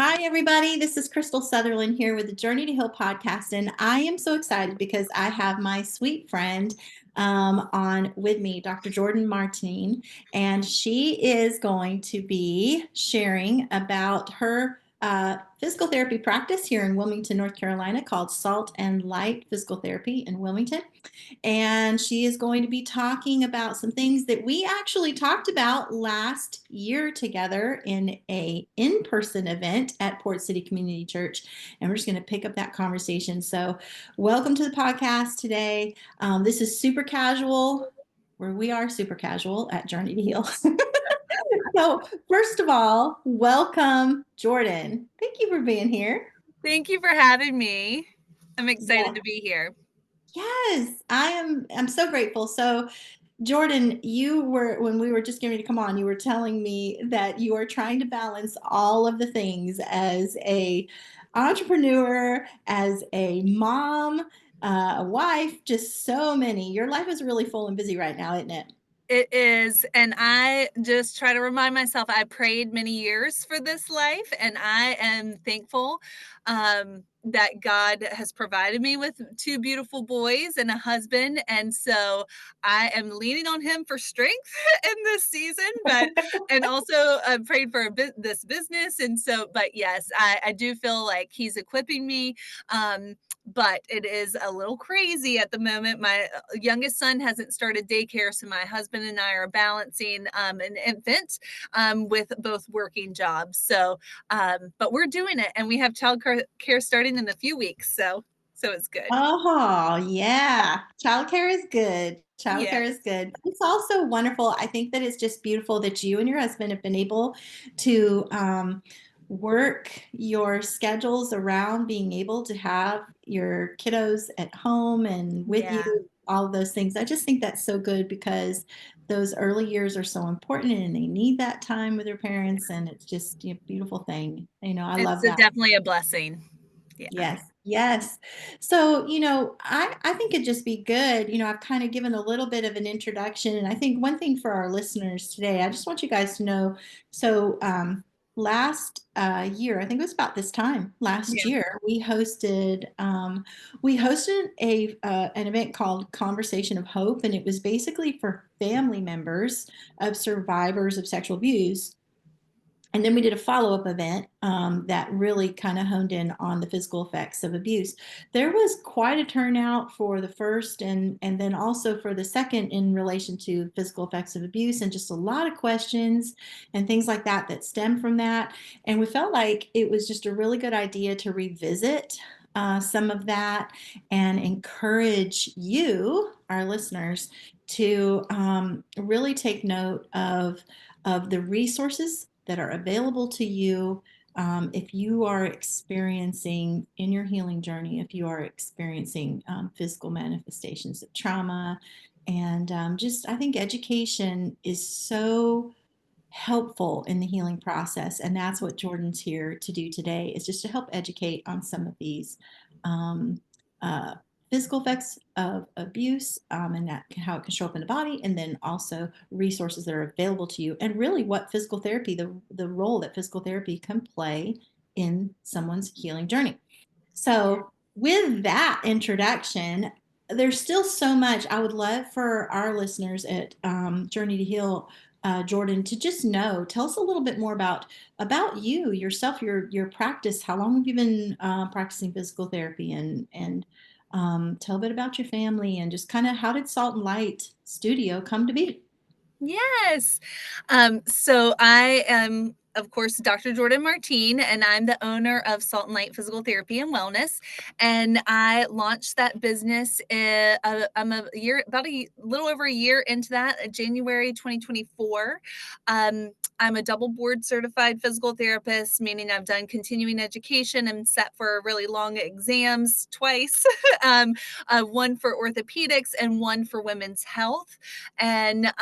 Hi, everybody. This is Crystal Sutherland here with the Journey to Heal podcast. And I am so excited because I have my sweet friend on with me, Dr. Jordan Martine, and she is going to be sharing about her physical therapy practice here in Wilmington, North Carolina, called Salt and Light Physical Therapy in Wilmington. And she is going to be talking about some things that we actually talked about last year together in a in-person event at Port City Community Church. And we're just going to pick up that conversation. So welcome to the podcast today. This is super casual, where we are super casual at Journey to Heal. So first of all, welcome, Jordan. Thank you for being here. Thank you for having me. I'm excited Yeah. to be here. Yes, I'm so grateful. So Jordan, you were, when we were just getting ready to come on, you were telling me that you are trying to balance all of the things as a entrepreneur, as a mom, a wife, just so many. Your life is really full and busy right now, isn't it? It is, and I just try to remind myself I prayed many years for this life, and I am thankful that God has provided me with two beautiful boys and a husband, and so I am leaning on Him for strength in this season, and also prayed for this business, and so, but yes, I do feel like He's equipping me. But it is a little crazy at the moment. My youngest son hasn't started daycare, so my husband and I are balancing an infant with both working jobs. So, but we're doing it, and we have child care starting in a few weeks. So it's good. Oh, yeah. Childcare is good. Childcare is Yes. good. It's also wonderful. I think that it's just beautiful that you and your husband have been able to work your schedules around being able to have your kiddos at home and with Yeah. you, all of those things. I just think that's so good because those early years are so important and they need that time with their parents. And it's just a beautiful thing. I love that. Definitely a blessing. Yeah. Yes, yes. So, I think it'd just be good. I've kind of given a little bit of an introduction, and I think one thing for our listeners today, I just want you guys to know. So, last year, I think it was about this time last Yeah. year, we hosted a an event called Conversation of Hope, and it was basically for family members of survivors of sexual abuse. And then we did a follow-up event that really kind of honed in on the physical effects of abuse. There was quite a turnout for the first and then also for the second in relation to physical effects of abuse, and just a lot of questions and things like that that stem from that. And we felt like it was just a really good idea to revisit some of that and encourage you, our listeners, to really take note of the resources that are available to you if you are experiencing in your healing journey, if you are experiencing physical manifestations of trauma. And just, I think education is so helpful in the healing process. And that's what Jordan's here to do today, is just to help educate on some of these um, uh, physical effects of abuse, and how it can show up in the body, and then also resources that are available to you, and really what physical therapy, the role that physical therapy can play in someone's healing journey. So with that introduction, there's still so much I would love for our listeners at Journey to Heal, Jordan, to just know. Tell us a little bit more about you yourself, your practice. How long have you been practicing physical therapy, and tell a bit about your family, and just kind of how did Salt and Light Studio come to be? Yes. So I am, of course, Dr. Jordan Martine, and I'm the owner of Salt and Light Physical Therapy and Wellness. And I launched that business. I'm a year, about a little over a year into that, January 2024. Um, I'm a double board certified physical therapist, meaning I've done continuing education and sat for really long exams twice, one for orthopedics and one for women's health. And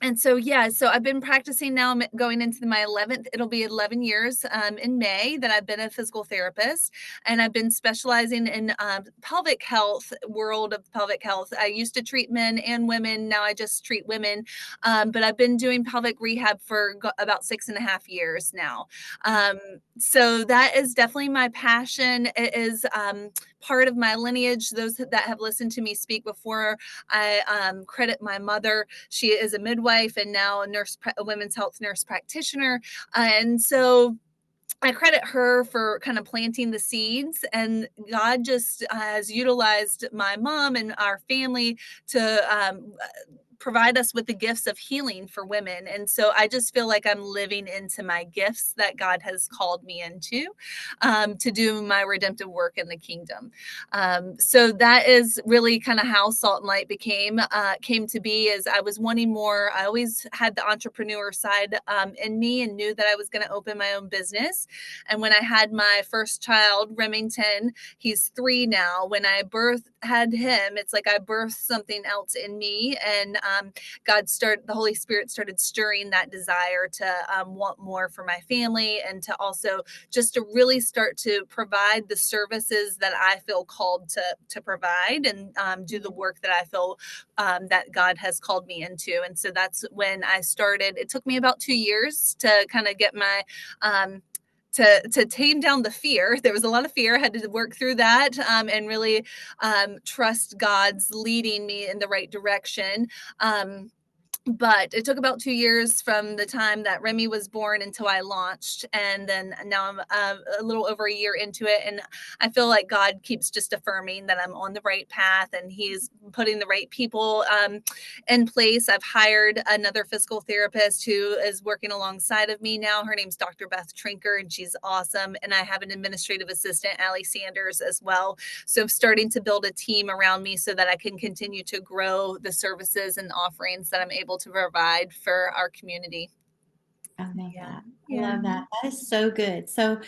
And so, yeah, so I've been practicing now. I'm going into my 11th, it'll be 11 years in May that I've been a physical therapist. And I've been specializing in pelvic health, world of pelvic health. I used to treat men and women. Now I just treat women. But I've been doing pelvic rehab for about 6.5 years now. Um, so that is definitely my passion. It is part of my lineage. Those that have listened to me speak before, I credit my mother. She is a midwife and now a women's health nurse practitioner. And so I credit her for kind of planting the seeds, and God just has utilized my mom and our family to provide us with the gifts of healing for women. And so I just feel like I'm living into my gifts that God has called me into, to do my redemptive work in the kingdom. So that is really kind of how Salt and Light came to be. As I was wanting more, I always had the entrepreneur side in me and knew that I was going to open my own business. And when I had my first child, Remington, he's 3 now. When I had him, it's like I birthed something else in me, and the Holy Spirit started stirring that desire to want more for my family, and to also just to really start to provide the services that I feel called to provide, and do the work that I feel that God has called me into. And so that's when I started. It took me about 2 years to kind of get my to tame down the fear. There was a lot of fear. I had to work through that, and really trust God's leading me in the right direction. But it took about 2 years from the time that Remy was born until I launched. And then now I'm a little over a year into it. And I feel like God keeps just affirming that I'm on the right path, and He's putting the right people in place. I've hired another physical therapist who is working alongside of me now. Her name's Dr. Beth Trinker, and she's awesome. And I have an administrative assistant, Allie Sanders, as well. So I'm starting to build a team around me so that I can continue to grow the services and offerings that I'm able to provide for our community. I love Yeah. that. I Yeah. love that. That is so good. So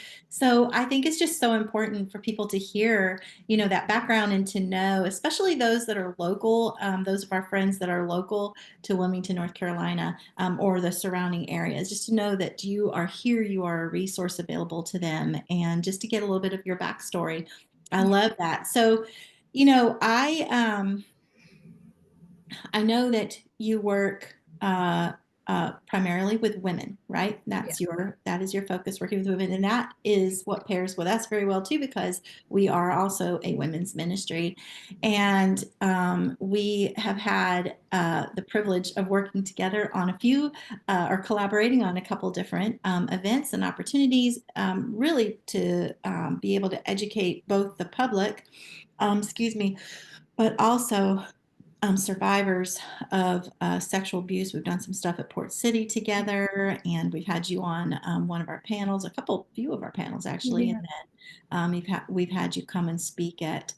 I think it's just so important for people to hear, that background, and to know, especially those that are local, those of our friends that are local to Wilmington, North Carolina, or the surrounding areas, just to know that you are here, you are a resource available to them, and just to get a little bit of your backstory. I Yeah. love that. So, you know, I um, I know that you work primarily with women, right? Yeah. That is your focus, working with women, and that is what pairs with us very well too, because we are also a women's ministry, and we have had the privilege of working together on a few, or collaborating on a couple different events and opportunities, really to be able to educate both the public, excuse me, but also survivors of sexual abuse. We've done some stuff at Port City together, and we've had you on one of our panels, few of our panels actually, and Yeah. then we've had you come and speak at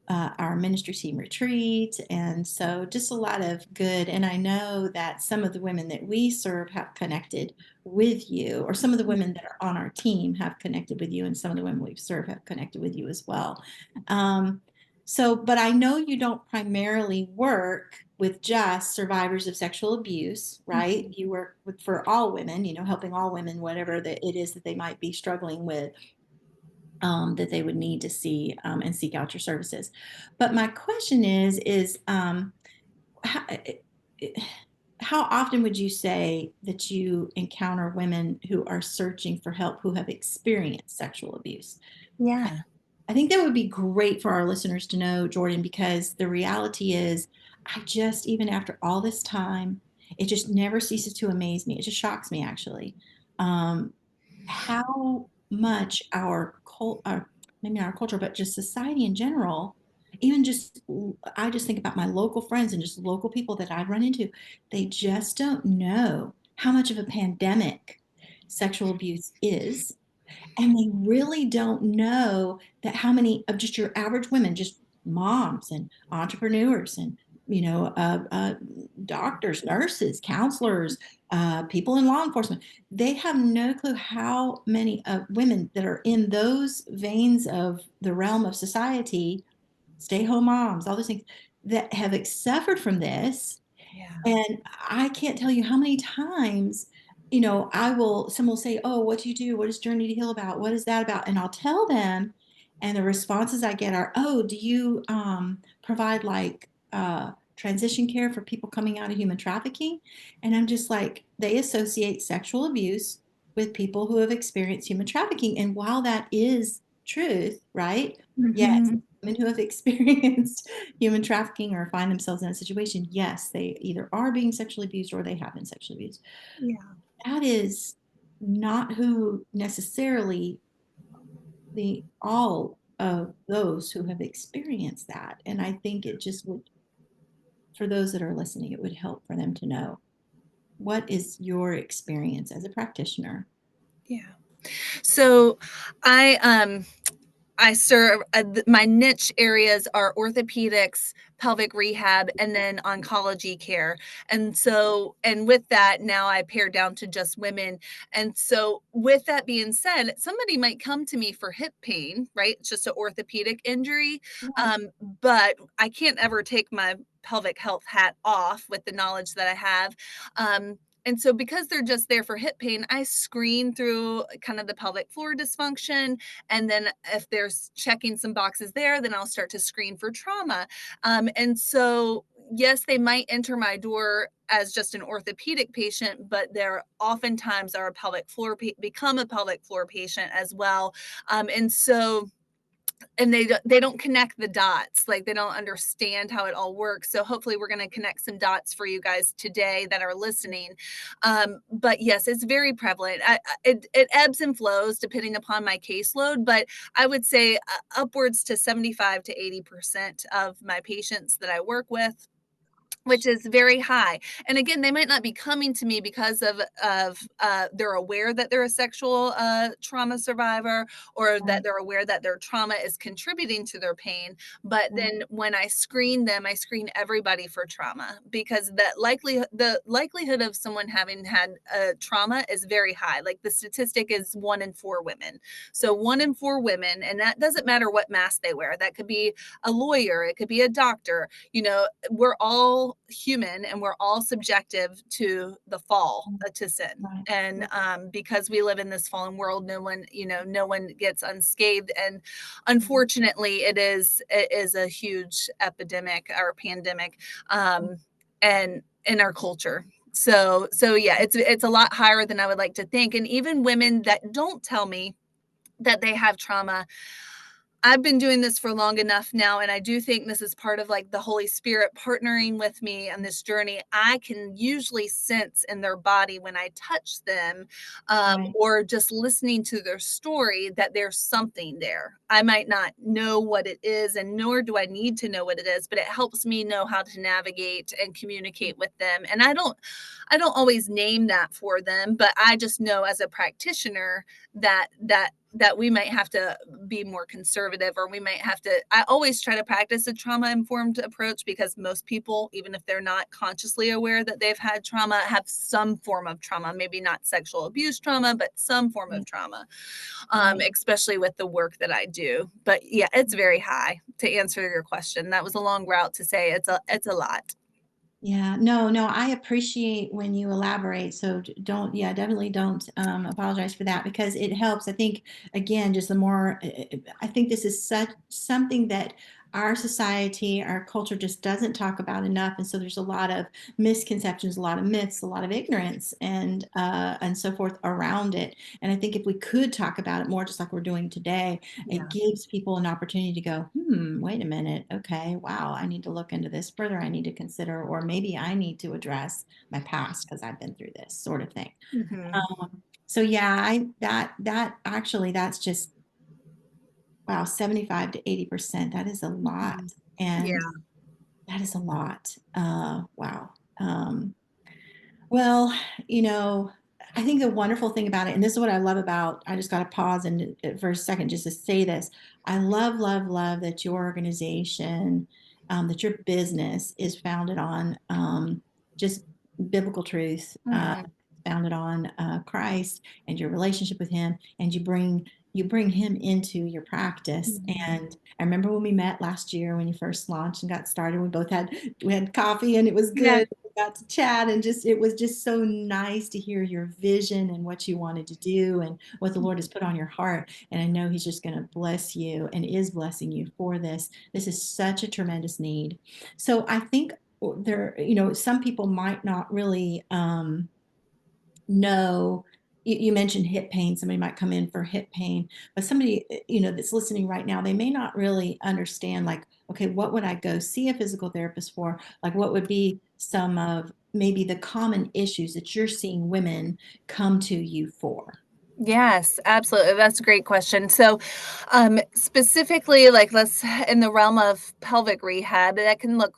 our ministry team retreat, and so just a lot of good. And I know that some of the women that we serve have connected with you, or some of the women that are on our team have connected with you, and some of the women we've served have connected with you as well. Um, but I know you don't primarily work with just survivors of sexual abuse, right? Mhm. You work for all women, helping all women, whatever that it is that they might be struggling with, that they would need to see, and seek out your services. But my question is how, how often would you say that you encounter women who are searching for help, who have experienced sexual abuse? Yeah. I think that would be great for our listeners to know, Jordan, because the reality is, even after all this time, it just never ceases to amaze me. It just shocks me, actually, um, how much maybe not our culture, but just society in general, even I just think about my local friends and just local people that I run into, they just don't know how much of a pandemic sexual abuse is, and they really don't know that how many of just your average women, just moms and entrepreneurs and, doctors, nurses, counselors, people in law enforcement, they have no clue how many women that are in those veins of the realm of society, stay home moms, all those things, that have suffered from this. Yeah. And I can't tell you how many times, someone will say, "Oh, what do you do? What is Journey to Heal about? What is that about?" And I'll tell them, and the responses I get are, "Oh, do you provide like transition care for people coming out of human trafficking?" And I'm just like, they associate sexual abuse with people who have experienced human trafficking. And while that is truth, right? Yes, Mhm. women who have experienced human trafficking or find themselves in a situation, yes, they either are being sexually abused or they have been sexually abused. Yeah. That is not who necessarily the all of those who have experienced that. And I think it just would, for those that are listening, it would help for them to know, what is your experience as a practitioner? Yeah. So I serve my niche areas are orthopedics, pelvic rehab, and then oncology care. And with that, now I pare down to just women. And so, with that being said, somebody might come to me for hip pain, right? It's just an orthopedic injury. Right. Um, but I can't ever take my pelvic health hat off with the knowledge that I have. And so, because they're just there for hip pain, I screen through kind of the pelvic floor dysfunction, and then if there's checking some boxes there, then I'll start to screen for trauma. And so, yes, they might enter my door as just an orthopedic patient, but they're oftentimes are a become a pelvic floor patient as well. And so, and they don't connect the dots, like they don't understand how it all works. So hopefully we're going to connect some dots for you guys today that are listening. But yes, it's very prevalent. It ebbs and flows depending upon my caseload, but I would say upwards to 75 to 80% of my patients that I work with, which is very high. And again, they might not be coming to me because of they're aware that they're a sexual trauma survivor, or that Right. they're aware that their trauma is contributing to their pain. But Right. then when I screen them, I screen everybody for trauma, because the likelihood of someone having had a trauma is very high. Like the statistic is 1 in 4 women. So 1 in 4 women, and that doesn't matter what mask they wear. That could be a lawyer, it could be a doctor, we're all human and we're all subjective to the fall, to sin. Right. And Right. because we live in this fallen world, no one gets unscathed. And Mhm. unfortunately, it is a huge epidemic or pandemic, and in our culture. So yeah, it's a lot higher than I would like to think. And even women that don't tell me that they have trauma, I've been doing this for long enough now, and I do think this is part of like the Holy Spirit partnering with me on this journey. I can usually sense in their body when I touch them, Right. or just listening to their story, that there's something there. I might not know what it is, and nor do I need to know what it is, but it helps me know how to navigate and communicate with them. And I don't always name that for them, but I just know as a practitioner that we might have to be more conservative, or we might have to. I always try to practice a trauma informed approach, because most people, even if they're not consciously aware that they've had trauma, have some form of trauma, maybe not sexual abuse trauma, but some form of Right. trauma, Right. especially with the work that I do. But yeah, it's very high. To answer your question, that was a long route to say it's a lot. Yeah, no, no, I appreciate when you elaborate. So don't, yeah, definitely don't apologize for that, because it helps. I think, again, just the more, I think this is such something that our society, our culture just doesn't talk about enough. And so there's a lot of misconceptions, a lot of myths, a lot of ignorance, and so forth around it. And I think if we could talk about it more, just like we're doing today, it Yeah. gives people an opportunity to go, wait a minute. Okay, wow, I need to look into this further. I need to consider, or maybe I need to address my past because I've been through this sort of thing. Hmm. So yeah, that actually, that's just, wow, 75 to 80%. That is a lot. Hmm. And Yeah. that is a lot. Wow. Um, Well, you know, I think the wonderful thing about it, and this is what I love about, I just got to pause and for a second just to say this. I love, love, love that your organization, that your business is founded on just biblical truth, Hmm. founded on Christ and your relationship with Him, and you bring Him into your practice. Hmm. And I remember when we met last year when you first launched and got started. We had coffee and it was Yeah. good. got to chat, and just it was just so nice to hear your vision and what you wanted to do and what the Lord has put on your heart. And I know He's just going to bless you and is blessing you for this. This is such a tremendous need. So I think there, some people might not really know. You mentioned hip pain. Somebody might come in for hip pain, but somebody, that's listening right now, they may not really understand, like, okay, what would I go see a physical therapist for? Like, what would be some of maybe the common issues that you're seeing women come to you for? Yes, absolutely. That's a great question. So, specifically, like let's in the realm of pelvic rehab, that can look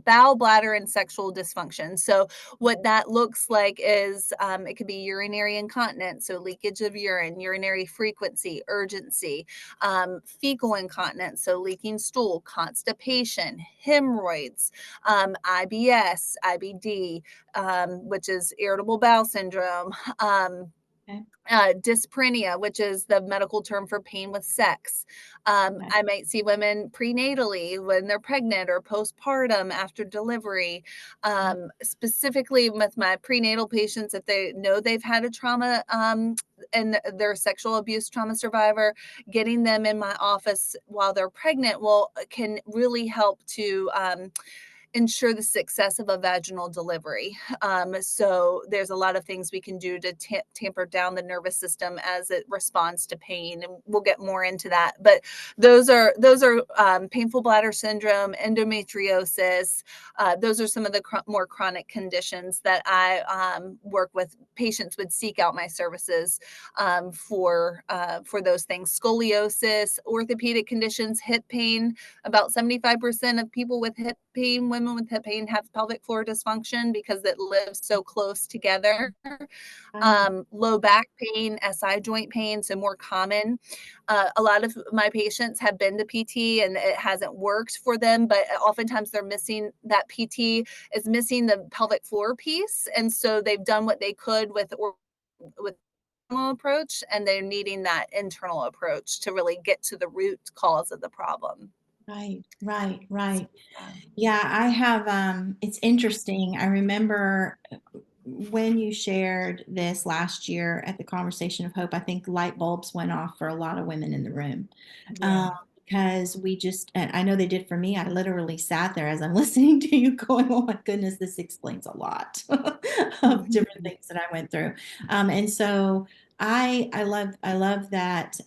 bowel, bladder, and sexual dysfunction. So, what that looks like is it could be urinary incontinence, so leakage of urine, urinary frequency, urgency, fecal incontinence, so leaking stool, constipation, hemorrhoids, IBS, IBD, which is irritable bowel syndrome. Okay. Dyspareunia, which is the medical term for pain with sex. Okay. I might see women prenatally when they're pregnant or postpartum after delivery. Specifically with my prenatal patients, if they know they've had a trauma and they're a sexual abuse trauma survivor, getting them in my office while they're pregnant can really help to ensure the success of a vaginal delivery. So there's a lot of things we can do to tamper down the nervous system as it responds to pain, and we'll get more into that. But those are painful bladder syndrome, endometriosis. Those are some of the more chronic conditions that I work with. Patients would seek out my services for those things. Scoliosis, orthopedic conditions, hip pain. About 75% of people with hip pain, women with hip pain, have pelvic floor dysfunction because it lives so close together. Right. Low back pain, SI joint pain, so more common. A lot of my patients have been to PT and it hasn't worked for them, but oftentimes they're missing that PT is missing the pelvic floor piece. And so they've done what they could with approach, and they're needing that internal approach to really get to the root cause of the problem. Right. Right. Right. Yeah. Yeah, I have, it's interesting. I remember when you shared this last year at the Conversation of Hope, I think light bulbs went off for a lot of women in the room. Yeah. Because and I know they did for me. I literally sat there as I'm listening to you going, oh my goodness, this explains a lot of different Mhm. things that I went through. And so I love that.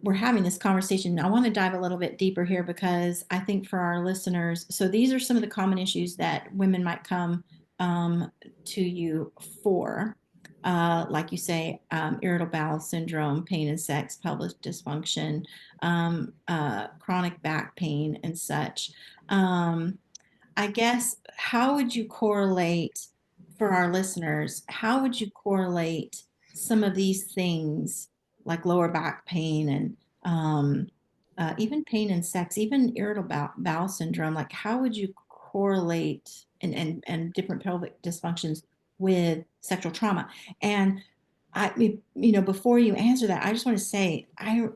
We're having this conversation. I want to dive a little bit deeper here because I think for our listeners, so these are some of the common issues that women might come to you for. Like you say, irritable bowel syndrome, pain in sex, pelvic dysfunction, chronic back pain, and such. Um, I guess, how would you correlate for our listeners? How would you correlate some of these things like lower back pain and even pain in sex, even irritable bowel syndrome? Like, how would you correlate and different pelvic dysfunctions with sexual trauma? And before you answer that, I just want to say I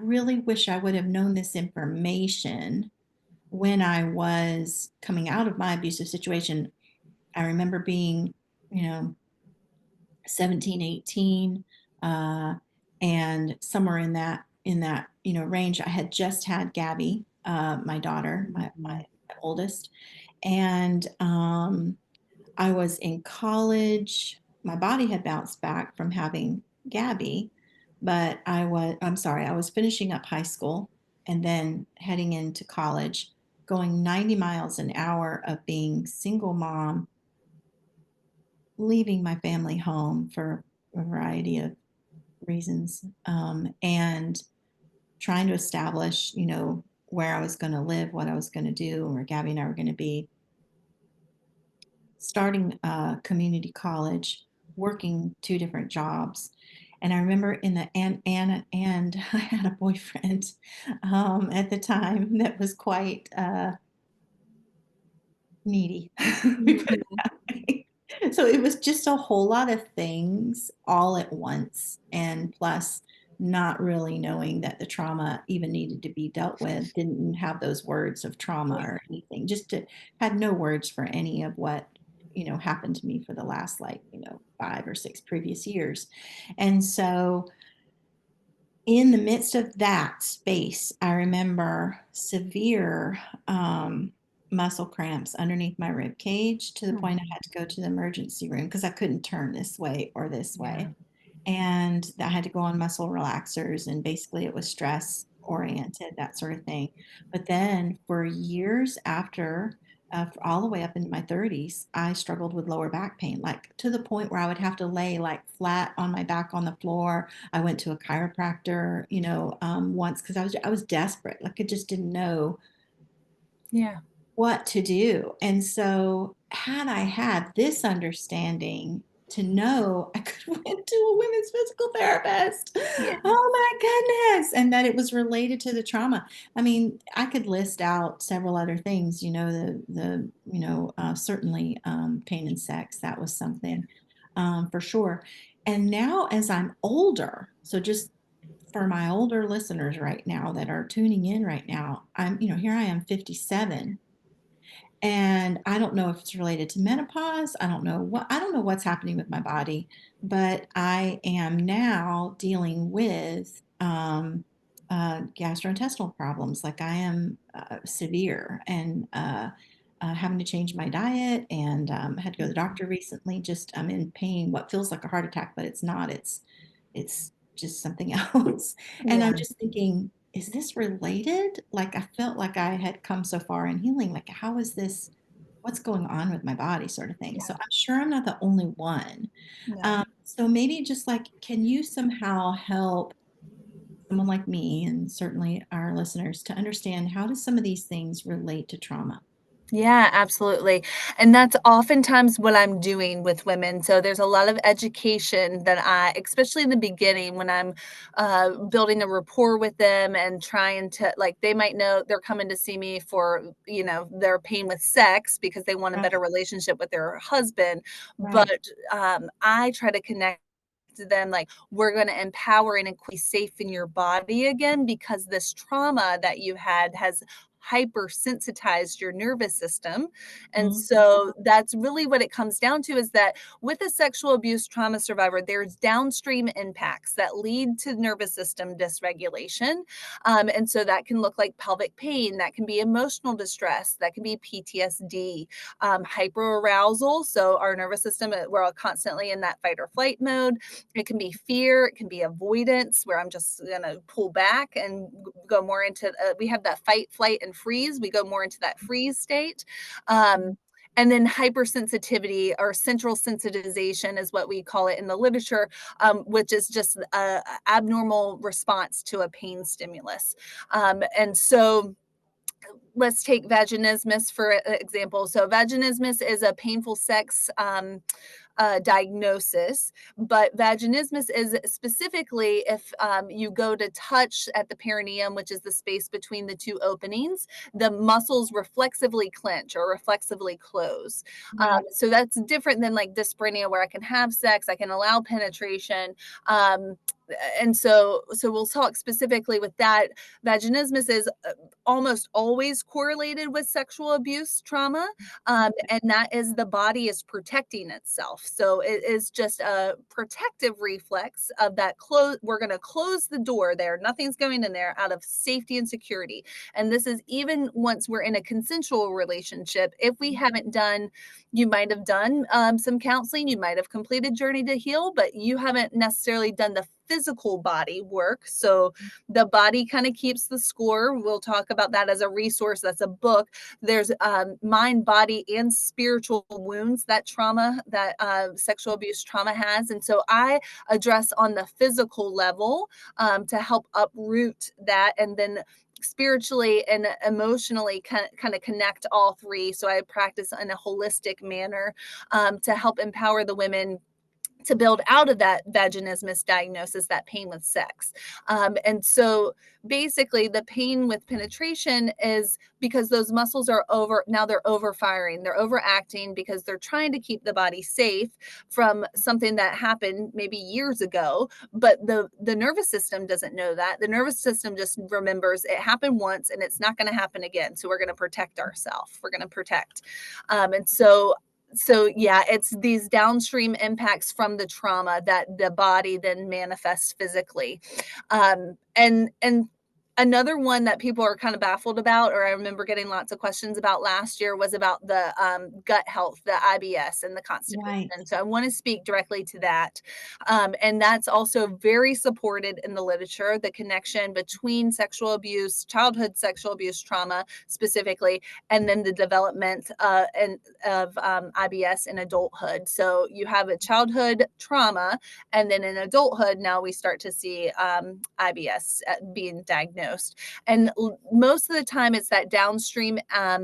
really wish I would have known this information when I was coming out of my abusive situation. I remember being, you know, 17, 18, and somewhere in that range. I had just had Gabby, my daughter, my Mhm. oldest, and I was in college. My body had bounced back from having Gabby, but I was finishing up high school and then heading into college, going 90 miles an hour of being single mom, leaving my family home for a variety of reasons, and trying to establish, where I was going to live, what I was going to do, where Gabby and I were going to be, starting community college, working two different jobs. And I remember in the and I had a boyfriend at the time that was quite needy. We put it Mhm. that way. So it was just a whole lot of things all at once, and plus not really knowing that the trauma even needed to be dealt with, didn't have those words of trauma Yeah. or anything, had no words for any of what, happened to me for the last, like, 5 or 6 previous years. And so in the midst of that space, I remember severe muscle cramps underneath my rib cage, to the point I Mhm. had to go to the emergency room because I couldn't turn this way or this Yeah. way. And I had to go on muscle relaxers, and basically it was stress oriented, that sort of thing. But then for years after, for all the way up into my 30s, I struggled with lower back pain, like to the point where I would have to lay like flat on my back on the floor. I went to a chiropractor, once, because I was desperate. Like I just didn't know Yeah. what to do. And so, had I had this understanding to know, I could have went to a women's physical therapist. Yeah. Oh my goodness. And that it was related to the trauma. I mean, I could list out several other things, certainly pain and sex. That was Yeah. something, for sure. And now as I'm older, so just for my older listeners right now that are tuning in right now, here I am 57, and I don't know if it's related to menopause. I don't know what's happening with my body, but I am now dealing with gastrointestinal problems. Like I am severe, and having to change my diet, and had to go to the doctor recently. Just I'm in pain, what feels like a heart attack, but it's not. It's just something else. And I'm Yeah. just thinking, is this related? Like I felt like I had come so far in healing. Like, how is this? What's going on with my body, sort of thing. So Yeah. I'm sure I'm not the only one. No. So maybe just like, can you somehow help someone like me, and certainly our listeners, to understand how do some of these things relate to trauma? Yeah, absolutely. And that's oftentimes what I'm doing with women. So there's a lot of education that especially in the beginning when I'm building a rapport with them and trying to, like, they might know they're coming to see me for, their pain with sex because they want a Right, better relationship with their husband. right. But I try to connect to them like we're going to empower and be safe in your body again because this trauma that you had has hypersensitized your nervous system. And Mhm. so that's really what it comes down to is that with a sexual abuse trauma survivor, there's downstream impacts that lead to nervous system dysregulation. And so that can look like pelvic pain, that can be emotional distress, that can be PTSD, hyperarousal. So our nervous system, we're all constantly in that fight or flight mode. It can be fear, it can be avoidance, where I'm just gonna pull back and go more into, we have that fight, flight, and freeze. We go more into that freeze state. Um, and then hypersensitivity or central sensitization is what we call it in the literature, which is just a abnormal response to a pain stimulus. And so let's take vaginismus for example. So vaginismus is a painful sex diagnosis, but vaginismus is specifically if you go to touch at the perineum, which is the space between the two openings, the muscles reflexively clench or reflexively close. Right. So that's different than like dyspareunia, where I can have sex, I can allow penetration. Um, and so we'll talk specifically with that. Vaginismus is almost always correlated with sexual abuse trauma, and that is the body is protecting itself. So it is just a protective reflex of that close. We're going to close the door there. Nothing's going in there out of safety and security. And this is even once we're in a consensual relationship. If we haven't done, you might have done some counseling, you might have completed Journey to Heal, but you haven't necessarily done the physical body work. So the body kind of keeps the score. We'll talk about that as a resource. That's a book. There's mind, body, and spiritual wounds that trauma, that sexual abuse trauma has. And so I address on the physical level to help uproot that, and then spiritually and emotionally kind of connect all three. So I practice in a holistic manner to help empower the women to build out of that vaginismus diagnosis, that pain with sex. And so basically the pain with penetration is because those muscles are now they're overfiring, they're overacting because they're trying to keep the body safe from something that happened maybe years ago. But the nervous system doesn't know that. The nervous system just remembers it happened once and it's not going to happen again. So we're going to protect ourselves. We're going to protect. And so yeah, it's these downstream impacts from the trauma that the body then manifests physically. And another one that people are kind of baffled about, or I remember getting lots of questions about last year, was about the gut health, the IBS and the Right. constipation. So I want to speak directly to that. And that's also very supported in the literature, the connection between sexual abuse, childhood sexual abuse trauma specifically, and then the development of IBS in adulthood. So you have a childhood trauma, and then in adulthood, now we start to see IBS being diagnosed. And most of the time, it's that downstream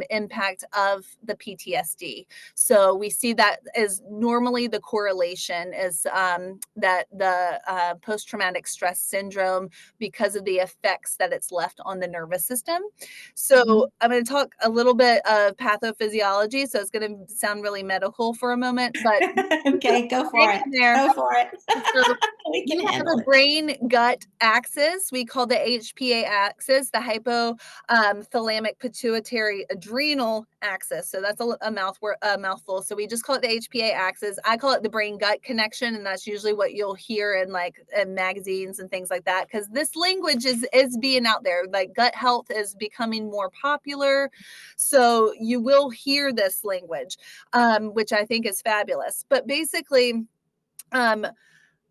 impact of the PTSD. So we see that as normally the correlation is that the post-traumatic stress syndrome, because of the effects that it's left on the nervous system. So I'm going to talk a little bit of pathophysiology. So it's going to sound really medical for a moment, but Okay, go for hang it. in there. Go for it. So We we can have handle a it. brain gut axis. We call the HPA axis the hypothalamic pituitary adrenal axis. So that's a mouthful. So we just call it the HPA axis. I call it the brain gut connection, and that's usually what you'll hear in magazines and things like that, because this language is being out there. Like gut health is becoming more popular, so you will hear this language, which I think is fabulous. But basically,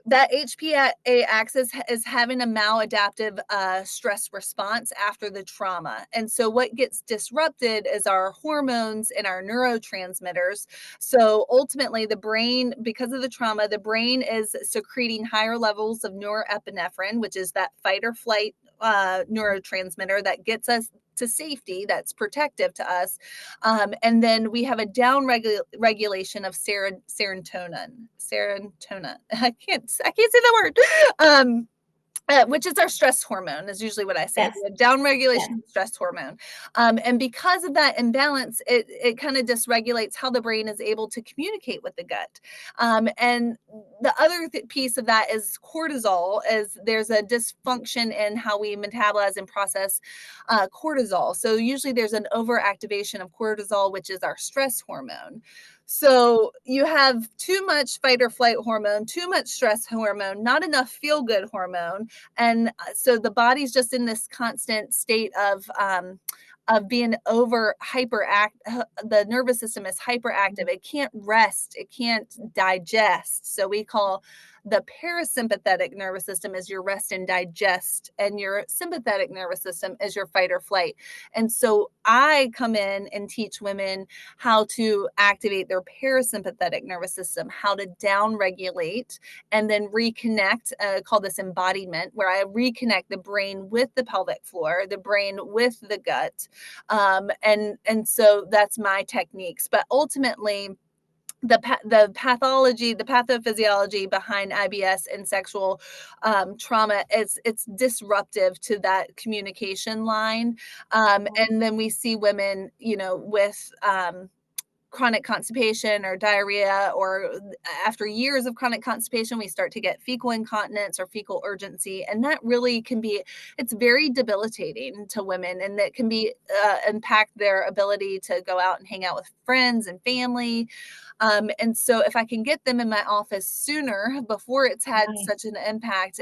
that HPA axis is having a maladaptive stress response after the trauma. And so what gets disrupted is our hormones and our neurotransmitters. So ultimately the brain, because of the trauma, the brain is secreting higher levels of norepinephrine, which is that fight or flight neurotransmitter that gets us to safety, that's protective to us. And then we have a down regulation of serotonin. I can't say the word. Which is our stress hormone, is usually what I say. Yes. We have down regulation Yes. of stress hormone. And because of that imbalance, it kind of dysregulates how the brain is able to communicate with the gut. And the other piece of that is cortisol, is there's a dysfunction in how we metabolize and process cortisol. So usually there's an overactivation of cortisol, which is our stress hormone. So you have too much fight or flight hormone, too much stress hormone, not enough feel good hormone. And so the body's just in this constant state of being the nervous system is hyperactive. It can't rest, it can't digest. So we call the parasympathetic nervous system is your rest and digest, and your sympathetic nervous system is your fight or flight. And so I come in and teach women how to activate their parasympathetic nervous system, how to down regulate and then reconnect, call this embodiment, where I reconnect the brain with the pelvic floor, the brain with the gut. And so that's my techniques. But ultimately, the pathology, the pathophysiology behind IBS and sexual trauma, it's disruptive to that communication line. And then we see women, with chronic constipation or diarrhea, or after years of chronic constipation, we start to get fecal incontinence or fecal urgency. And that really it's very debilitating to women, and that can impact their ability to go out and hang out with friends and family. And so if I can get them in my office sooner, before it's had Right. such an impact,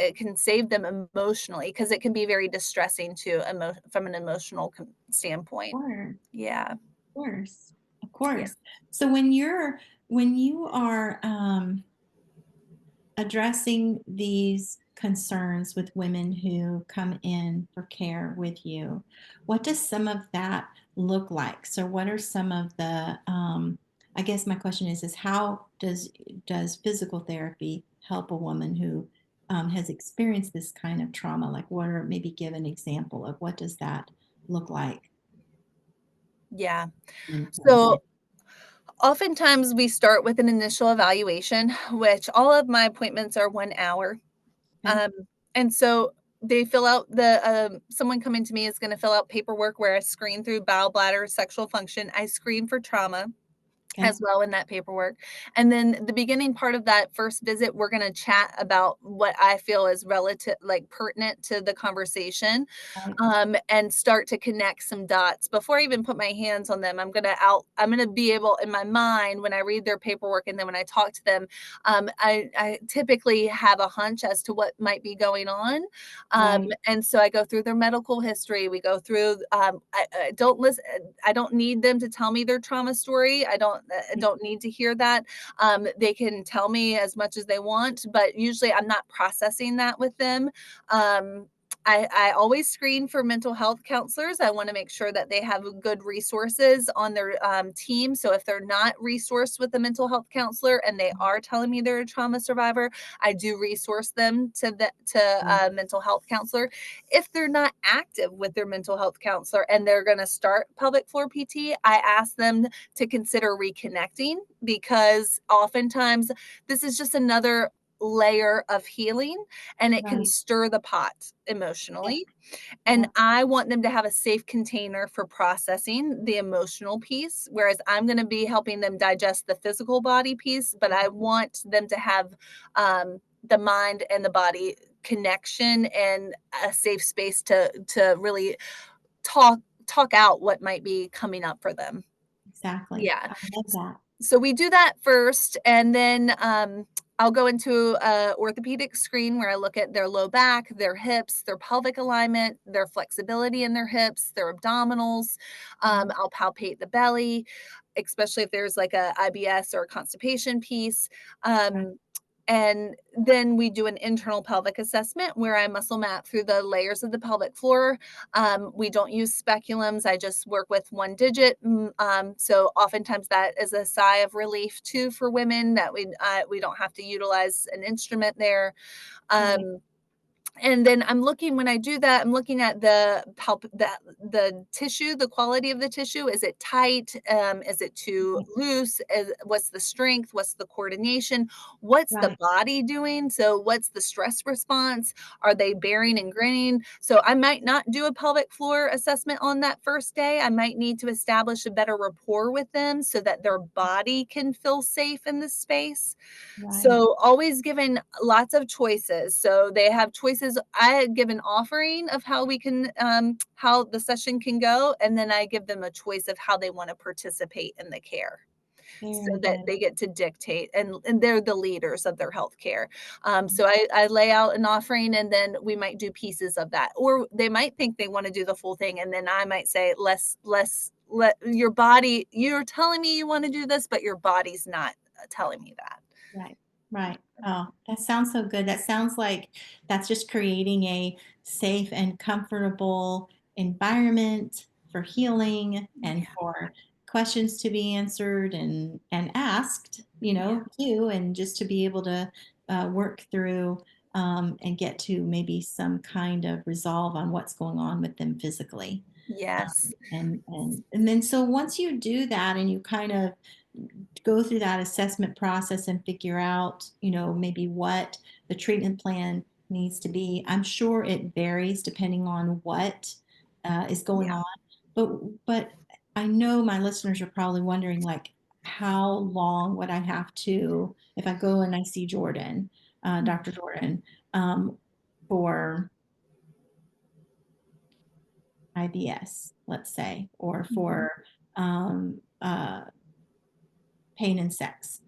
it can save them emotionally, because it can be very distressing from an emotional standpoint. Sure. Yeah. Of course. Of Yeah. course. So when you are addressing these concerns with women who come in for care with you, what does some of that look like? So what are some of the I guess my question is how does physical therapy help a woman who has experienced this kind of trauma? Like maybe give an example of what does that look like Yeah. in terms of So Oftentimes we start with an initial evaluation, which all of my appointments are 1 hour. Okay. Um, and so they fill out someone coming to me is going to fill out paperwork where I screen through bowel, bladder, sexual function. I screen for trauma Okay. as well in that paperwork. And then the beginning part of that first visit, we're going to chat about what I feel is relative, like pertinent to the conversation, Right. and start to connect some dots. Before I even put my hands on them, I'm going to be able in my mind when I read their paperwork and then when I talk to them, I typically have a hunch as to what might be going on. Right. And so I go through their medical history. We go through, I don't listen, I don't need them to tell me their trauma story. I don't need to hear that. They can tell me as much as they want, but usually I'm not processing that with them. Um, I always screen for mental health counselors. I want to make sure that they have good resources on their team. So if they're not resourced with a mental health counselor and they are telling me they're a trauma survivor, I do resource them to Right. a mental health counselor. If they're not active with their mental health counselor and they're going to start pelvic floor PT, I ask them to consider reconnecting because oftentimes this is just another layer of healing and it can Right. stir the pot Yeah. emotionally. And Yeah. I want them to have a safe container for processing the emotional piece, whereas I'm going to be helping them digest the physical body piece, but I want them to have the mind and the body connection and a safe space to really talk talk out what might be coming up for them. Exactly. Yeah. I love that. So we do that first, and then I'll go into a orthopedic screen where I look at their low back, their hips, their pelvic alignment, their flexibility in their hips, their abdominals. Right. I'll palpate the belly, especially if there's like a IBS or a constipation piece. Right. Um, and then we do an internal pelvic assessment where I muscle map through the layers of the pelvic floor. We don't use speculums. I just work with one digit. So oftentimes that is a sigh of relief too for women that we don't have to utilize an instrument there. Right. Um, and then I'm looking when I do that, I'm looking at the tissue, the quality of the tissue. Is it tight? Is it too Right. loose? What's the strength? What's the coordination? What's the Right. body doing? So what's the stress response? Are they bearing and grinning? So I might not do a pelvic floor assessment on that first day. I might need to establish a better rapport with them so that their body can feel safe in this space. Right. So always given lots of choices. So they have choices. I give an offering of how we can, how the session can go, and then I give them a choice of how they want to participate in the care so Very that good. they get to dictate and they're the leaders of their healthcare. So I lay out an offering and then we might do pieces of that. Or they might think they want to do the full thing. And then I might say, let your body, you're telling me you want to do this, but your body's not telling me that. Right, right. Oh, that sounds so good. That sounds like that's just creating a safe and comfortable environment for healing and Yeah. for questions to be answered and asked, Yeah. too, and just to be able to work through and get to maybe some kind of resolve on what's going on with them physically. Yes. And then so once you do that and you kind of go through that assessment process and figure out, maybe what the treatment plan needs to be. I'm sure it varies depending on what is going Yeah. on, but I know my listeners are probably wondering, like, how long would I have to, if I go and I see Jordan, Dr. Jordan, um, for IBS, let's say, or Mhm. for um, uh, pain and sex.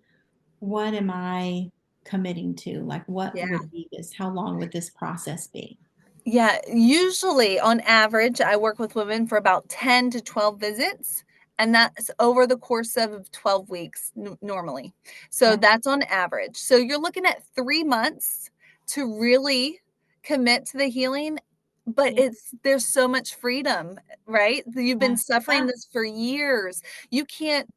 What am I committing to? Like, what Yeah. would be this? How long would this process be? Yeah, usually on average, I work with women for about 10 to 12 visits, and that's over the course of 12 weeks normally. So Okay. that's on average. So you're looking at 3 months to really commit to the healing. But Yeah. there's so much freedom, right? You've been Yeah. suffering Yeah. this for years. You can't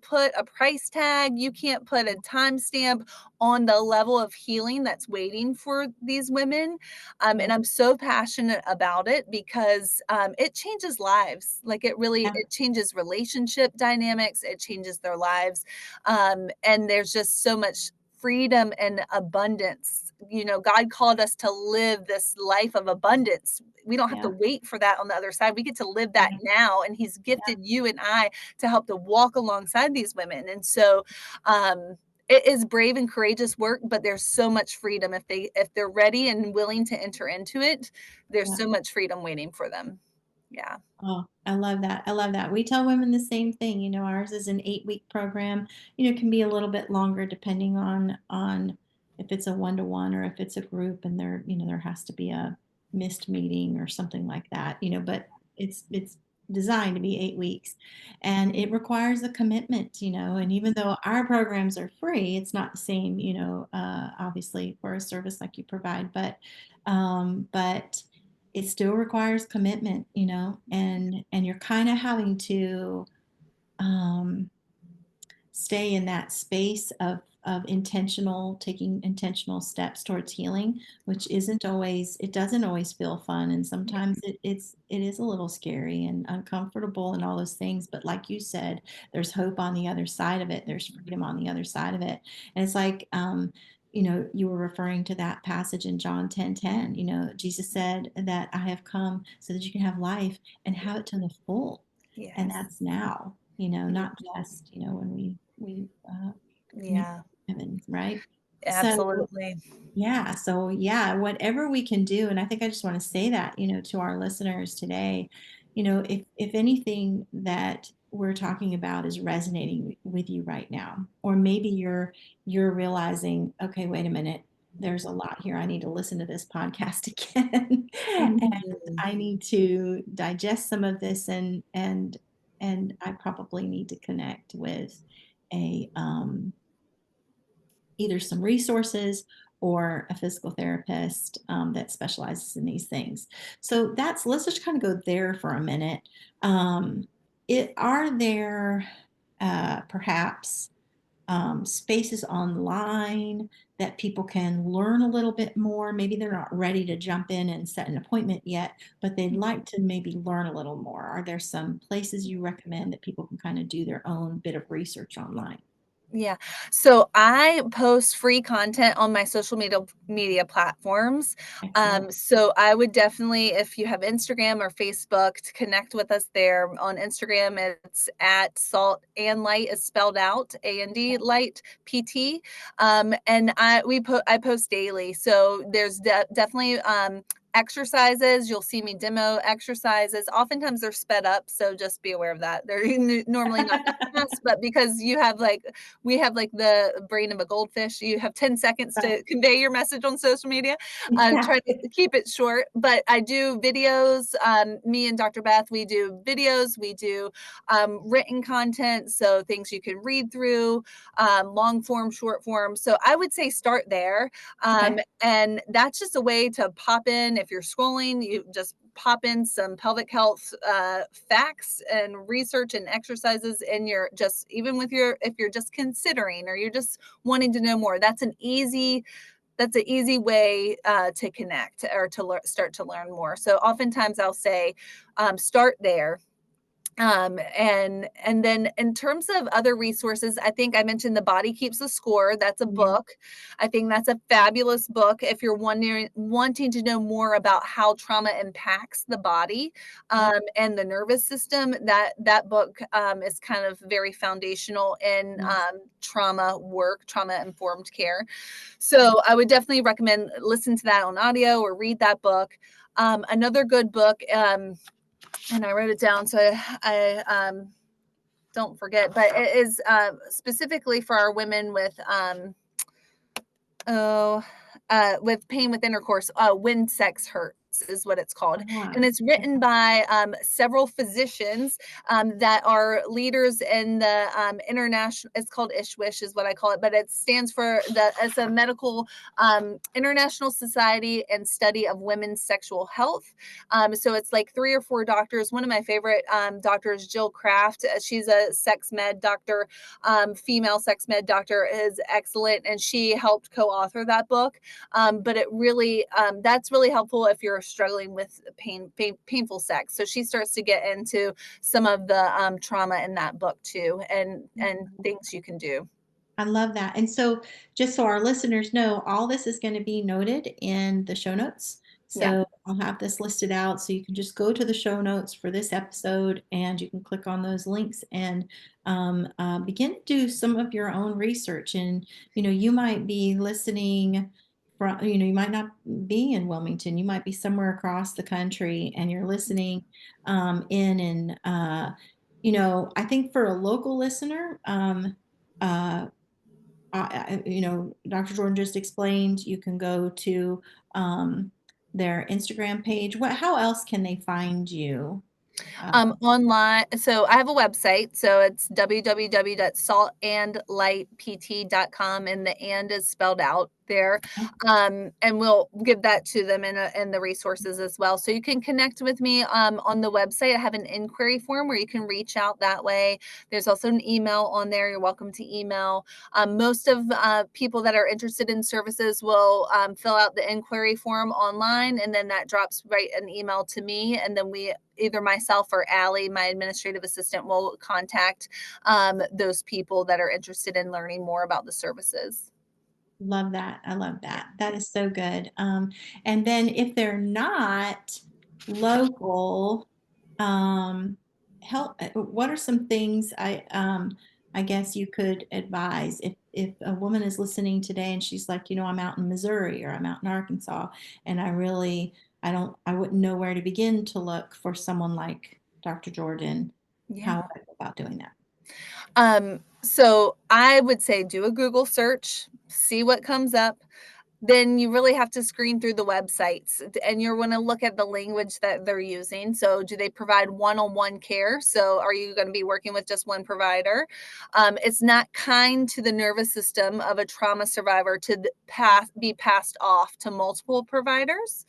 put a price tag, you can't put a timestamp on the level of healing that's waiting for these women, Yeah. and I'm so passionate about it because, it changes lives. Like, Yeah. it changes relationship dynamics, it changes their lives, and there's just so much freedom and abundance. God called us to live this life of abundance. We don't have to Yeah. wait for that on the other side. We get to live that Yeah. now. And He's gifted you and I to help to walk alongside these women. And so, it is brave and courageous work, but there's so much freedom if they're ready and willing to enter into it. There's Yeah. so much freedom waiting for them. Yeah. Oh, I love that. I love that. We tell women the same thing. Ours is an 8-week program. It can be a little bit longer depending on if it's a one-to-one or if it's a group and there has to be a missed meeting or something like that. But it's designed to be 8 weeks. And it requires a commitment, and even though our programs are free, it's not the same, obviously for a service like you provide, but it still requires commitment, and you're kind of having to um, stay in that space of taking intentional steps towards healing, which it doesn't always feel fun, and sometimes it is a little scary and uncomfortable and all those things. But like you said, there's hope on the other side of it. There's freedom on the other side of it, and it's like. You were referring to that passage in John 10:10. Jesus said that I have come so that you can have life and have it to the full, and Yes. that's now, not just, when we meet Yeah. in heaven, right? So Absolutely. yeah, whatever we can do, and I think I just want to say that, to our listeners today, if anything that we're talking about is resonating with you right now, or maybe you're realizing, okay, wait a minute, there's a lot here. I need to listen to this podcast again, and Mhm. I need to digest some of this, and I probably need to connect with a either some resources or a physical therapist that specializes in these things. So let's just kind of go there for a minute. Are there perhaps spaces online that people can learn a little bit more? Maybe they're not ready to jump in and set an appointment yet, but they'd like to maybe learn a little more. Are there some places you recommend that people can kind of do their own bit of research online? Yeah. So I post free content on my social media platforms. Excellent. So I would definitely, if you have Instagram or Facebook, to connect with us there. On Instagram, it's at Salt and Light is spelled out, A&D Light PT. And I post daily. So there's definitely exercises. You'll see me demo exercises. Oftentimes they're sped up, so just be aware of that. They're normally not that fast, but because we have like the brain of a goldfish. You have 10 seconds Right. to convey your message on social media. Yeah. Try to keep it short, but I do videos. Me and Dr. Beth, we do videos, we do written content, so things you can read through, long form, short form. So I would say start there. Okay. And that's just a way to pop in. If you're scrolling, you just pop in some pelvic health facts and research and exercises in your just even with your if you're just considering or you're just wanting to know more. That's an easy way to connect or to start to learn more. So oftentimes I'll say start there. And then in terms of other resources, I think I mentioned The Body Keeps the Score. That's a Yeah. book. I think that's a fabulous book if you're wanting to know more about how trauma impacts the body Yep. and the nervous system. That book is kind of very foundational in Yes. trauma work, trauma informed care. So I would definitely recommend listen to that on audio or read that book. Another good book. And I wrote it down so I don't forget, but it is specifically for our women oh with pain with intercourse, when sex hurt. is what it's called. Ah, And it's written by several physicians that are leaders in the international, it's called ISHWISH is what I call it, but it stands for as a medical International Society and Study of Women's Sexual Health. So it's like 3 or 4 doctors. One of my favorite doctors, Jill Kraft, she's a sex med doctor, female sex med doctor, is excellent. And she helped co-author that book. But it really, that's really helpful if you're struggling with painful sex. So she starts to get into some of the trauma in that book too, and things you can do. I love that. And so, just so our listeners know, all this is going to be noted in the show notes. Yeah. So, I'll have this listed out so you can just go to the show notes for this episode and you can click on those links and begin to do some of your own research. And, you might be listening from, you might not be in Wilmington, you might be somewhere across the country and you're listening in. And, I think for a local listener, uh, Dr. Jordan just explained, you can go to their Instagram page. How else can they find you? Online. So I have a website. So it's www.saltandlightpt.com, and the and is spelled out there. And we'll give that to them in the resources as well. So you can connect with me on the website. I have an inquiry form where you can reach out that way. There's also an email on there. You're welcome to email. Most of people that are interested in services will fill out the inquiry form online, and then that drops right an email to me. And then either myself or Allie, my administrative assistant, will contact those people that are interested in learning more about the services. Love that. I love that. That is so good. And then if they're not local, what are some things I guess you could advise if a woman is listening today and she's like, I'm out in Missouri or I'm out in Arkansas and I wouldn't know where to begin to look for someone like Dr. Jordan. How Yeah. would I go about doing that? So I would say do a Google search, see what comes up. Then you really have to screen through the websites, and you're going to look at the language that they're using. So do they provide one-on-one care? So are you going to be working with just one provider? It's not kind to the nervous system of a trauma survivor to be passed off to multiple providers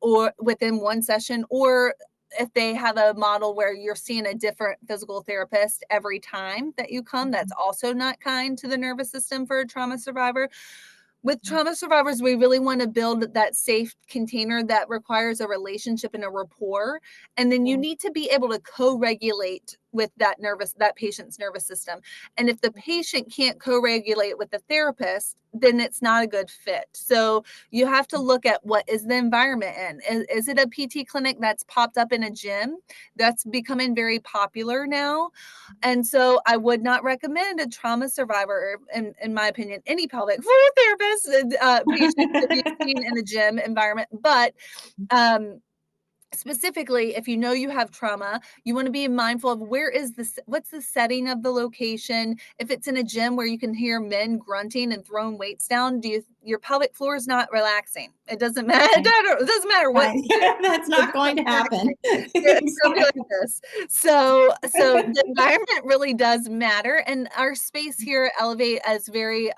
or within one session, or if they have a model where you're seeing a different physical therapist every time that you come, that's also not kind to the nervous system for a trauma survivor. With trauma survivors, we really want to build that safe container that requires a relationship and a rapport. And then you need to be able to co-regulate with that patient's nervous system. And if the patient can't co-regulate with the therapist, then it's not a good fit. So you have to look at what is the environment in. Is it a PT clinic that's popped up in a gym? That's becoming very popular now. And so I would not recommend a trauma survivor, in my opinion, any pelvic floor therapist, patient to be seen in a gym environment. But specifically, if you know you have trauma, you want to be mindful of what's the setting of the location. If it's in a gym where you can hear men grunting and throwing weights down, your pelvic floor is not relaxing. It doesn't matter. It doesn't matter what. Right. That's not going to happen. It's gonna be like this. So the environment really does matter, and our space here at Elevate is very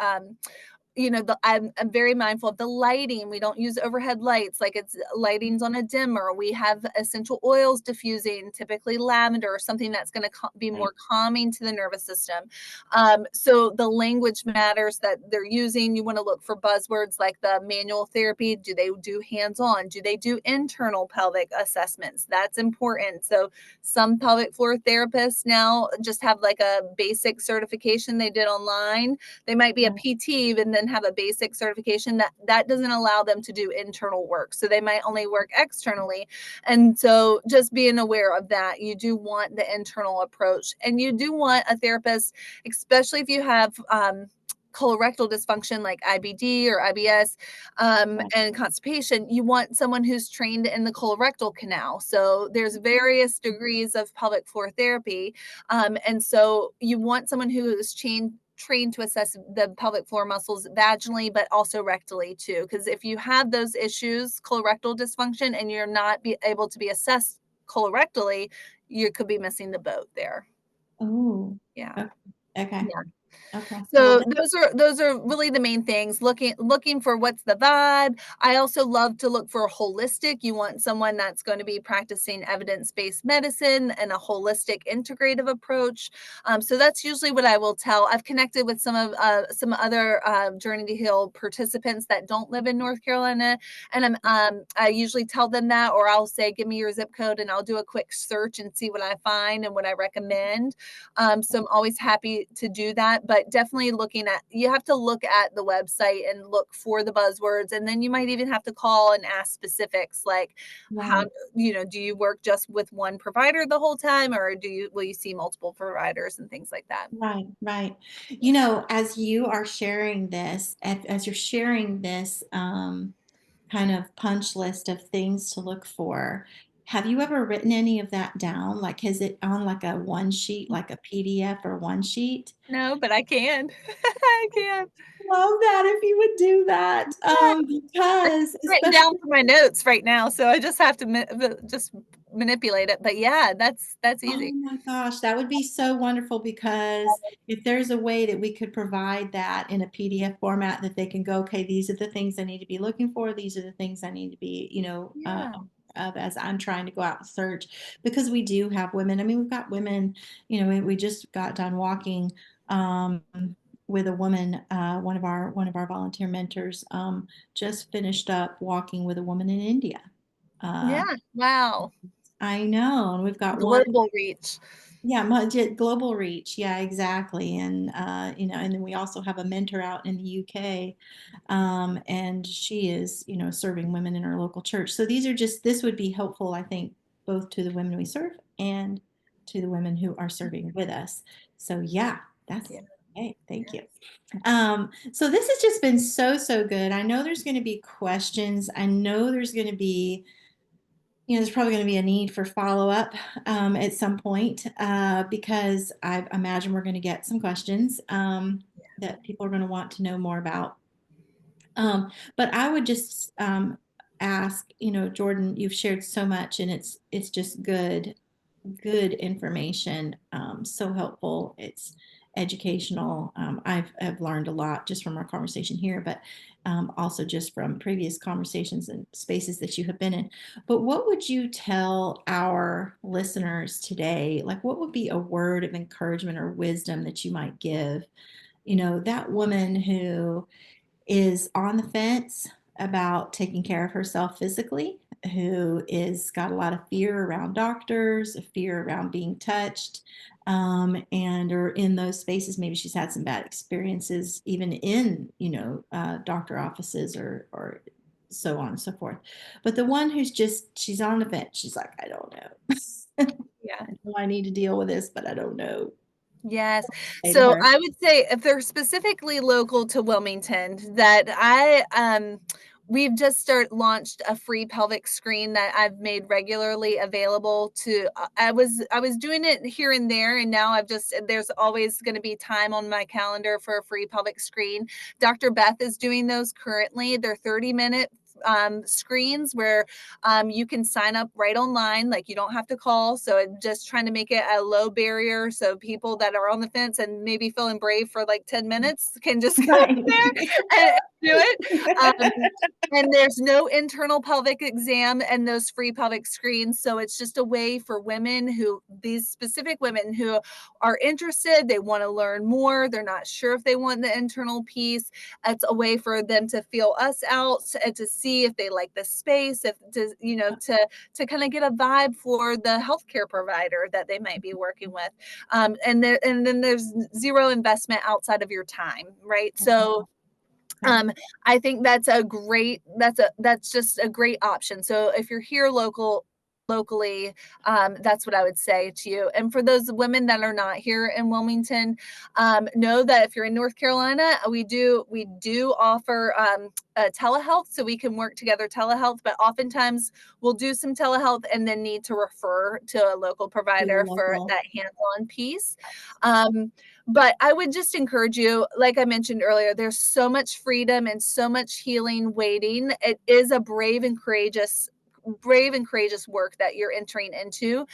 I'm very mindful of the lighting. We don't use overhead lights like it's lightings on a dimmer. We have essential oils diffusing, typically lavender or something that's going to be more calming to the nervous system. So the language matters that they're using. You want to look for buzzwords like the manual therapy. Do they do hands-on? Do they do internal pelvic assessments? That's important. So some pelvic floor therapists now just have like a basic certification they did online. They might be a PT and then have a basic certification that doesn't allow them to do internal work. So they might only work externally. And so just being aware of that, you do want the internal approach, and you do want a therapist, especially if you have colorectal dysfunction like IBD or IBS and constipation. You want someone who's trained in the colorectal canal. So there's various degrees of pelvic floor therapy. And so you want someone who is trained to assess the pelvic floor muscles vaginally, but also rectally too. Because if you have those issues, colorectal dysfunction, and you're not able to be assessed colorectally, you could be missing the boat there. Oh, Yeah. okay. Okay. Yeah. Okay. Well, So those are really the main things. Looking for what's the vibe. I also love to look for holistic. You want someone that's going to be practicing evidence-based medicine and a holistic integrative approach. So that's usually what I will tell. I've connected with some other Journey to Heal participants that don't live in North Carolina, and I usually tell them that, or I'll say, "Give me your zip code," and I'll do a quick search and see what I find and what I recommend. So I'm always happy to do that, but definitely you have to look at the website and look for the buzzwords. And then you might even have to call and ask specifics like, how, right. do you work just with one provider the whole time, or will you see multiple providers and things like that? Right, right. You know, as you are sharing this, as you're sharing this kind of punch list of things to look for, have you ever written any of that down? Like, is it on like a one sheet, like a PDF or one sheet? No, but I can. I can. Love that if you would do that, Yeah. because Written especially. down for my notes right now, so I just have to just manipulate it. But yeah, that's Oh easy. my gosh, that would be so wonderful because if there's a way that we could provide that in a PDF format that they can go, okay, these are the things I need to be looking for. These are the things I need to be, Yeah. of as I'm trying to go out and search because we do have women. I mean, we've got women, we just got done walking um, with a woman, one of our volunteer mentors just finished up walking with a woman in India. Uh, Yeah. Wow. I know, and we've got one. Global reach. Yeah, global reach. Yeah, exactly. And and then we also have a mentor out in the UK, and she is, serving women in our local church. So this would be helpful, I think, both to the women we serve and to the women who are serving with us. So yeah, that's Yeah. hey, thank you. So this has just been so, so good. I know there's going to be questions. I know there's going to be there's probably going to be a need for follow up at some point because I imagine we're going to get some questions that people are going to want to know more about. But I would just ask, Jordan, you've shared so much, and it's just good information. So helpful. It's educational. I've learned a lot just from our conversation here, but also just from previous conversations and spaces that you have been in. But what would you tell our listeners today? Like, what would be a word of encouragement or wisdom that you might give? That woman who is on the fence about taking care of herself physically, who is got a lot of fear around doctors, a fear around being touched, and or in those spaces, maybe she's had some bad experiences, even in doctor offices or so on and so forth. But the one who's she's on the fence, she's like, I don't know. Yeah. I know I need to deal with this, but I don't know. Yes. Say to So her. I would say if they're specifically local to Wilmington, we've just launched a free pelvic screen that I've made regularly available to I was doing it here and there, and now there's always going to be time on my calendar for a free pelvic screen. Dr. Beth is doing those currently. They're 30-minute screens where you can sign up right online, like you don't have to call. So just trying to make it a low barrier so people that are on the fence and maybe feeling brave for like 10 minutes can just go Right. there and do it. And there's no internal pelvic exam and those free pelvic screens. So it's just a way for these specific women who are interested, they want to learn more, they're not sure if they want the internal piece. It's a way for them to feel us out and to see if they like the space, if to kind of get a vibe for the healthcare provider that they might be working with. And then there's zero investment outside of your time, right? So Okay. I think that's just a great option. So if you're here local, locally. That's what I would say to you. And for those women that are not here in Wilmington, know that if you're in North Carolina, we do offer telehealth, so we can work together telehealth. But oftentimes we'll do some telehealth and then need to refer to a local To the provider for local. that hands-on piece. Um, but I would just encourage you, like I mentioned earlier, there's so much freedom and so much healing waiting. It is a brave and courageous work that you're entering into.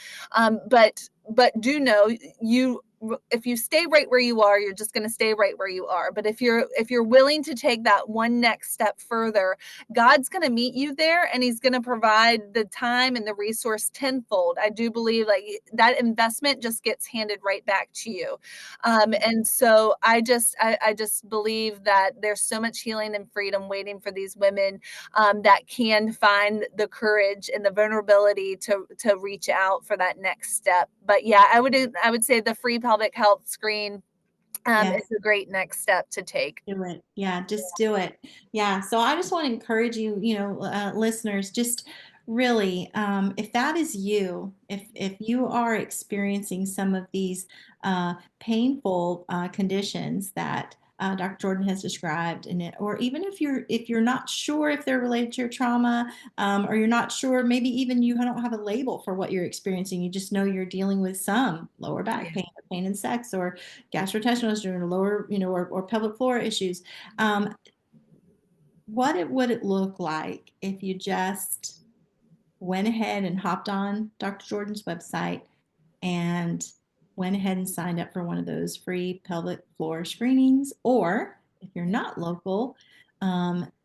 But do know, you if you stay right where you are, you're just going to stay right where you are. But if you're willing to take that one next step further, God's going to meet you there, and he's going to provide the time and the resource tenfold. I do believe like that investment just gets handed right back to you. And so I just believe that there's so much healing and freedom waiting for these women, that can find the courage and the vulnerability to reach out for that next step. But yeah, I would say the free pelvic health screen Yes. is a great next step to take. Do it. Yeah, just do it. Yeah. So I just want to encourage you, listeners, just really, if that is you, if you are experiencing some of these painful conditions that Dr. Jordan has described in it, or even if you're not sure if they're related to your trauma, or you're not sure, maybe even you don't have a label for what you're experiencing. You just know you're dealing with some lower back Yeah. pain, or pain in sex, or gastrointestinal syndrome, or lower, or pelvic floor issues. What would it look like if you just went ahead and hopped on Dr. Jordan's website and went ahead and signed up for one of those free pelvic floor screenings? Or if you're not local,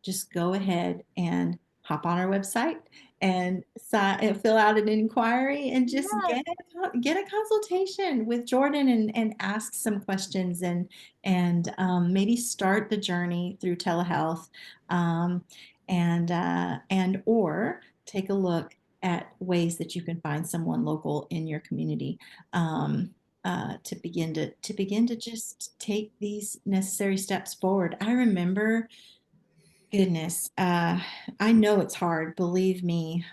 just go ahead and hop on our website and fill out an inquiry and just Yeah. get a consultation with Jordan, and ask some questions, and maybe start the journey through telehealth, um, and or take a look at ways that you can find someone local in your community, to begin to just take these necessary steps forward. I remember, goodness, I know it's hard. Believe me,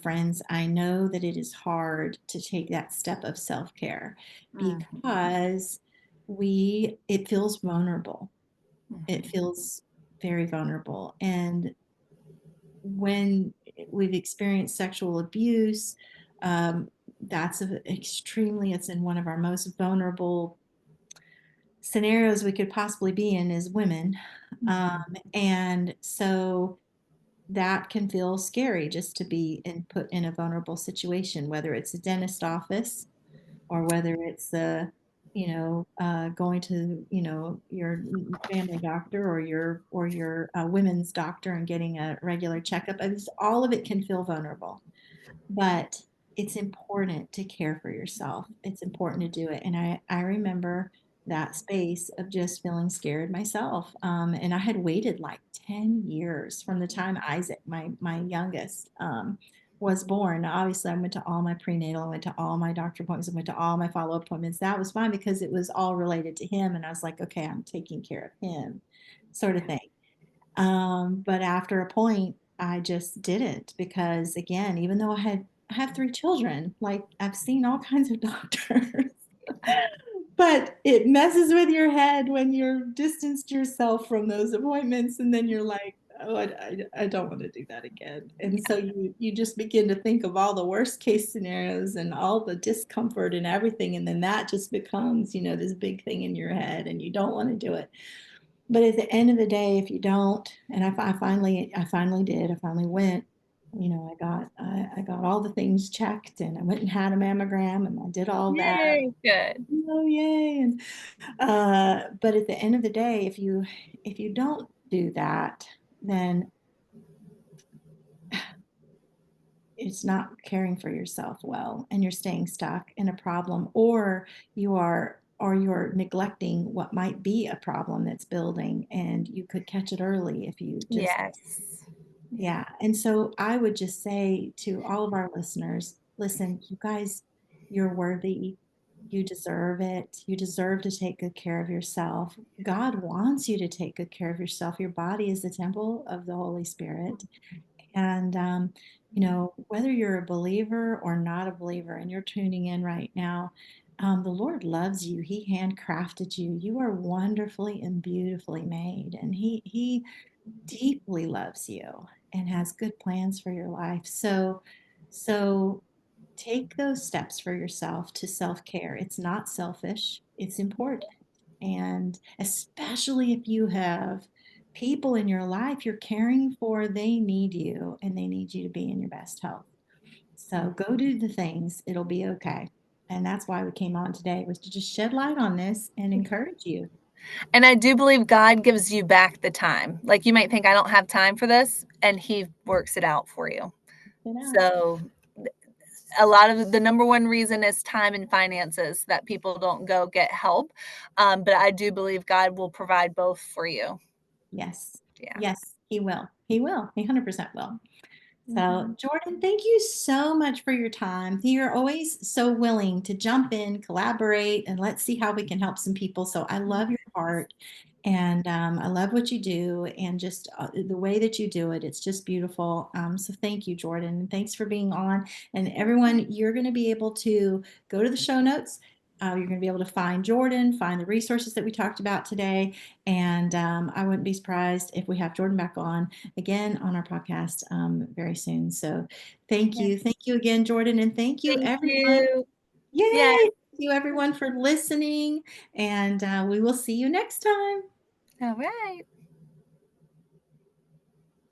friends, I know that it is hard to take that step of self-care, Mhm. because it feels vulnerable. It Mhm. feels very vulnerable. And when we've experienced sexual abuse, it's in one of our most vulnerable scenarios we could possibly be in as women. Um, Mhm. and so that can feel scary, just to be put in a vulnerable situation, whether it's a dentist office, or whether it's going to, your family doctor, or your women's doctor, and getting a regular checkup. All of it can feel vulnerable, but it's important to care for yourself. It's important to do it. And I remember that space of just feeling scared myself. And I had waited like 10 years from the time Isaac, my youngest, was born. Now, obviously, I went to all my prenatal, I went to all my doctor appointments, I went to all my follow-up appointments. That was fine because it was all related to him. And I was like, okay, I'm taking care of him, sort of thing. But after a point, I just didn't, because, again, even though I have three children, like, I've seen all kinds of doctors, but it messes with your head when you're distanced yourself from those appointments, and then you're like, oh, I don't want to do that again. And so you just begin to think of all the worst case scenarios and all the discomfort and everything, and then that just becomes, this big thing in your head, and you don't want to do it. But at the end of the day, if you don't, and I finally did. I finally went. I got all the things checked, and I went and had a mammogram, and I did all that. Yay, good. Oh, yay! And but at the end of the day, if you don't do that, then it's not caring for yourself well, and you're staying stuck in a problem, or you're neglecting what might be a problem that's building, and you could catch it early if you just. Yes. Yeah. And so I would just say to all of our listeners, listen, you guys, you're worthy. You deserve it. You deserve to take good care of yourself. God wants you to take good care of yourself. Your body is the temple of the Holy Spirit. And whether you're a believer or not a believer and you're tuning in right now, the Lord loves you. He handcrafted you. You are wonderfully and beautifully made, and He deeply loves you and has good plans for your life. So take those steps for yourself to self-care. It's not selfish, it's important. And especially if you have people in your life you're caring for, they need you and they need you to be in your best health. So go do the things, it'll be okay. And that's why we came on today, was to just shed light on this and encourage you. And I do believe God gives you back the time. Like, you might think, "I don't have time for this," and He works it out for you. Get out. So, a lot of the number one reason is time and finances that people don't go get help, but I do believe God will provide both for you. Yes. Yeah. Yes, he will. He will. He 100% will. So, Mhm. Jordan, thank you so much for your time. You're always so willing to jump in, collaborate, and let's see how we can help some people. So, I love your heart and I love what you do and just the way that you do it. It's just beautiful. So, thank you, Jordan. And thanks for being on. And everyone, you're going to be able to go to the show notes. You're going to be able to find Jordan, find the resources that we talked about today. And I wouldn't be surprised if we have Jordan back on again on our podcast very soon. So thank Yeah. you. Thank you again, Jordan. And thank you, Thank everyone. you. Yay. Yeah. Thank you, everyone, for listening. And we will see you next time. All right.